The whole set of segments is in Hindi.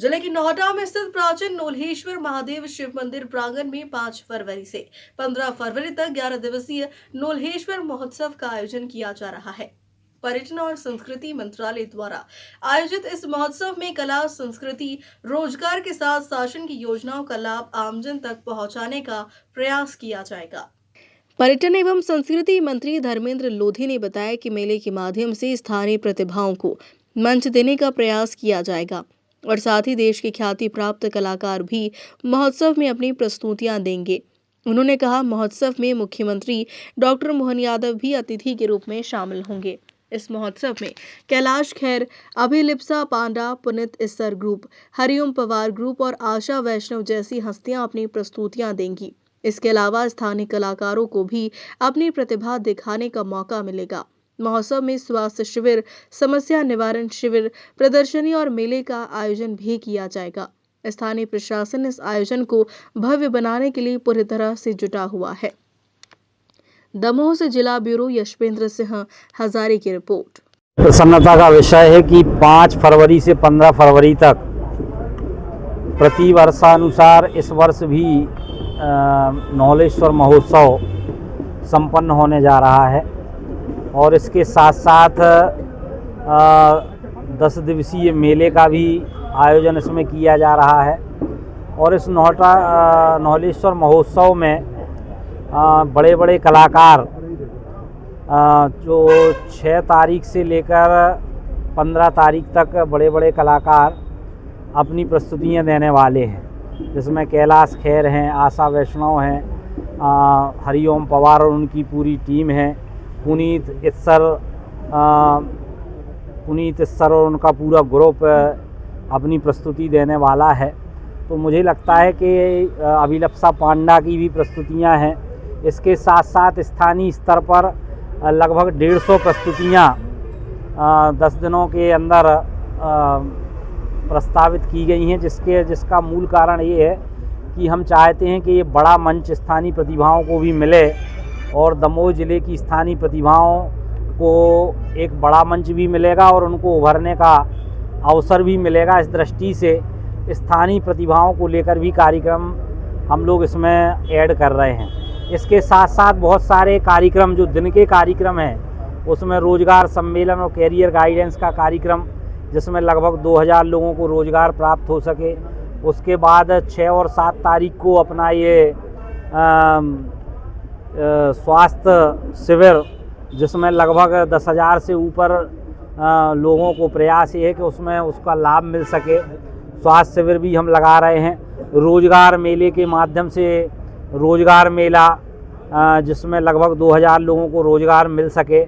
जिले की नौहटा में स्थित प्राचीन नोल्हेश्वर महादेव शिव मंदिर प्रांगण में 5 फरवरी से 15 फरवरी तक 11 दिवसीय नोल्हेश्वर महोत्सव का आयोजन किया जा रहा है। पर्यटन और संस्कृति मंत्रालय द्वारा आयोजित इस महोत्सव में कला, संस्कृति, रोजगार के साथ शासन की योजनाओं का लाभ आमजन तक पहुंचाने का प्रयास किया जाएगा। पर्यटन एवं संस्कृति मंत्री धर्मेंद्र लोधी ने बताया कि मेले के माध्यम से स्थानीय प्रतिभाओं को मंच देने का प्रयास किया जाएगा और साथ ही देश के ख्याति प्राप्त कलाकार भी महोत्सव में अपनी प्रस्तुतियां देंगे। उन्होंने कहा, महोत्सव में मुख्यमंत्री डॉक्टर मोहन यादव भी अतिथि के रूप में शामिल होंगे। इस महोत्सव में कैलाश खेर, अभिलिप्सा पांडा, पुनीत इस्सर ग्रुप, हरिओम पवार ग्रुप और आशा वैष्णव जैसी हस्तियां अपनी प्रस्तुतियां देंगी। इसके अलावा स्थानीय कलाकारों को भी अपनी प्रतिभा दिखाने का मौका मिलेगा। महोत्सव में स्वास्थ्य शिविर, समस्या निवारण शिविर, प्रदर्शनी और मेले का आयोजन भी किया जाएगा। स्थानीय प्रशासन इस आयोजन को भव्य बनाने के लिए पूरी तरह से जुटा हुआ है। दमोह से जिला ब्यूरो यशवेंद्र सिंह हजारी की रिपोर्ट। प्रसन्नता का विषय है कि 5 फरवरी से 15 फरवरी तक प्रति वर्षानुसार इस वर्ष भी नौलेश्वर महोत्सव संपन्न होने जा रहा है और इसके साथ साथ 10 दिवसीय मेले का भी आयोजन इसमें किया जा रहा है। और इस नौलेश्वर महोत्सव में बड़े बड़े कलाकार जो 6 तारीख से लेकर 15 तारीख तक बड़े बड़े कलाकार अपनी प्रस्तुतियां देने वाले हैं, जिसमें कैलाश खेर हैं, आशा वैष्णव हैं, हरिओम पवार और उनकी पूरी टीम है, पुनीत इस्सर और उनका पूरा ग्रुप अपनी प्रस्तुति देने वाला है। तो मुझे लगता है कि अभिलिप्सा पांडा की भी प्रस्तुतियां हैं। इसके साथ साथ स्थानीय स्तर पर लगभग 150 प्रस्तुतियां 10 दिनों के अंदर प्रस्तावित की गई हैं, जिसका मूल कारण ये है कि हम चाहते हैं कि ये बड़ा मंच स्थानीय प्रतिभाओं को भी मिले और दमोह ज़िले की स्थानीय प्रतिभाओं को एक बड़ा मंच भी मिलेगा और उनको उभरने का अवसर भी मिलेगा। इस दृष्टि से स्थानीय प्रतिभाओं को लेकर भी कार्यक्रम हम लोग इसमें ऐड कर रहे हैं। इसके साथ साथ बहुत सारे कार्यक्रम जो दिन के कार्यक्रम हैं, उसमें रोजगार सम्मेलन और कैरियर गाइडेंस का कार्यक्रम, जिसमें लगभग 2000 लोगों को रोजगार प्राप्त हो सके। उसके बाद 6 और 7 तारीख को अपना ये स्वास्थ्य शिविर, जिसमें लगभग 10,000 से ऊपर लोगों को प्रयास ये है कि उसमें उसका लाभ मिल सके। स्वास्थ्य शिविर भी हम लगा रहे हैं। रोजगार मेले के माध्यम से रोजगार मेला, जिसमें लगभग 2000 लोगों को रोजगार मिल सके,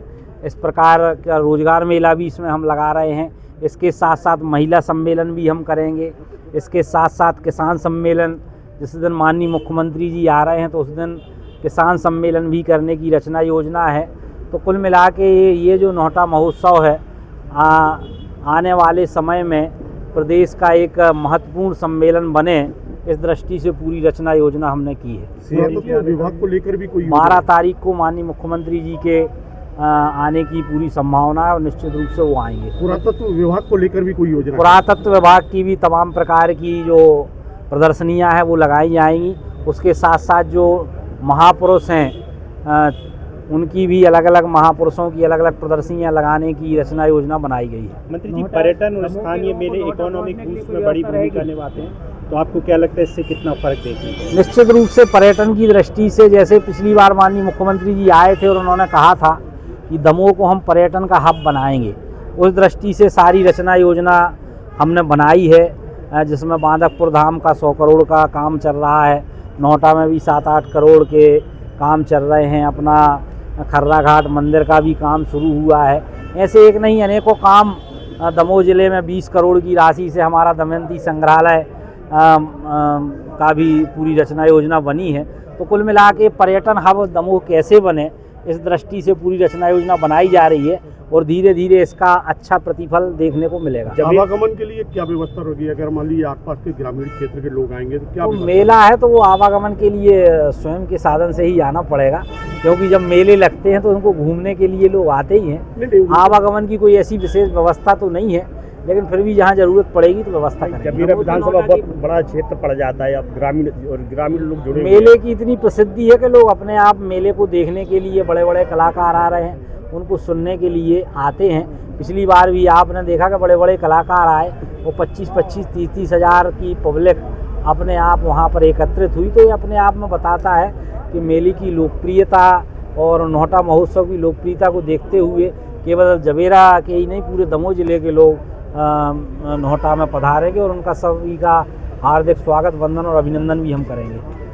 इस प्रकार का रोजगार मेला भी इसमें हम लगा रहे हैं। इसके साथ साथ महिला सम्मेलन भी हम करेंगे। इसके साथ साथ किसान सम्मेलन, जिस दिन माननीय मुख्यमंत्री जी आ रहे हैं तो उस दिन किसान सम्मेलन भी करने की रचना योजना है। तो कुल मिला के ये जो नौहटा महोत्सव है, आने वाले समय में प्रदेश का एक महत्वपूर्ण सम्मेलन बने, इस दृष्टि से पूरी रचना योजना हमने की है। विभाग को लेकर भी कोई 12 तारीख को माननीय मुख्यमंत्री जी के आने की पूरी संभावना है और निश्चित रूप से वो आएंगे। पुरातत्व विभाग को लेकर भी कोई योजना? पुरातत्व विभाग की भी तमाम प्रकार की जो प्रदर्शनियां हैं वो लगाई जाएंगी। उसके साथ साथ जो महापुरुष हैं उनकी भी अलग अलग महापुरुषों की अलग अलग प्रदर्शनियां लगाने की रचना योजना बनाई गई है। मंत्री जी, पर्यटन और स्थानीय मेले इकोनॉमिक बूस्ट में बड़ी भूमिका निभाते हैं, तो आपको क्या लगता है इससे कितना फर्क देखने को? निश्चित रूप से पर्यटन की दृष्टि से, जैसे पिछली बार माननीय मुख्यमंत्री जी आए थे और उन्होंने कहा था कि दमोह को हम पर्यटन का हब बनाएंगे, उस दृष्टि से सारी रचना योजना हमने बनाई है, जिसमें बांधकपुर धाम का 100 करोड़ का काम चल रहा है। नौहटा में भी 7-8 करोड़ के काम चल रहे हैं। अपना खर्रा घाट मंदिर का भी काम शुरू हुआ है। ऐसे एक नहीं अनेकों काम दमोह ज़िले में 20 करोड़ की राशि से हमारा दमयंती संग्रहालय का भी पूरी रचना योजना बनी है। तो कुल मिला के पर्यटन हब दमोह कैसे बने, इस दृष्टि से पूरी रचना योजना बनाई जा रही है और धीरे धीरे इसका अच्छा प्रतिफल देखने को मिलेगा। आवागमन के लिए क्या व्यवस्था होगी? अगर मान लीजिए आसपास के ग्रामीण क्षेत्र के लोग आएंगे तो क्या? तो मेला है तो वो आवागमन के लिए स्वयं के साधन से ही आना पड़ेगा, क्योंकि जब मेले लगते हैं तो उनको घूमने के लिए लोग आते ही हैं। आवागमन की कोई ऐसी विशेष व्यवस्था तो नहीं है, लेकिन फिर भी जहाँ ज़रूरत पड़ेगी तो व्यवस्था करेंगे। जबीरा विधानसभा बहुत बड़ा क्षेत्र पड़ जाता है, अब ग्रामीण लोग जुड़े हुए हैं। मेले की इतनी प्रसिद्धि है कि लोग अपने आप मेले को देखने के लिए बड़े बड़े कलाकार आ रहे हैं, उनको सुनने के लिए आते हैं। पिछली बार भी आपने देखा कि बड़े बड़े कलाकार आए, वो 25-25, 30-30 हज़ार की पब्लिक अपने आप वहाँ पर एकत्रित हुई। तो ये अपने आप में बताता है कि मेले की लोकप्रियता और नौहटा महोत्सव की लोकप्रियता को देखते हुए केवल जबेरा के ही नहीं, पूरे दमोह जिले के लोग नौहटा में पधारेंगे और उनका सभी का हार्दिक स्वागत, वंदन और अभिनंदन भी हम करेंगे।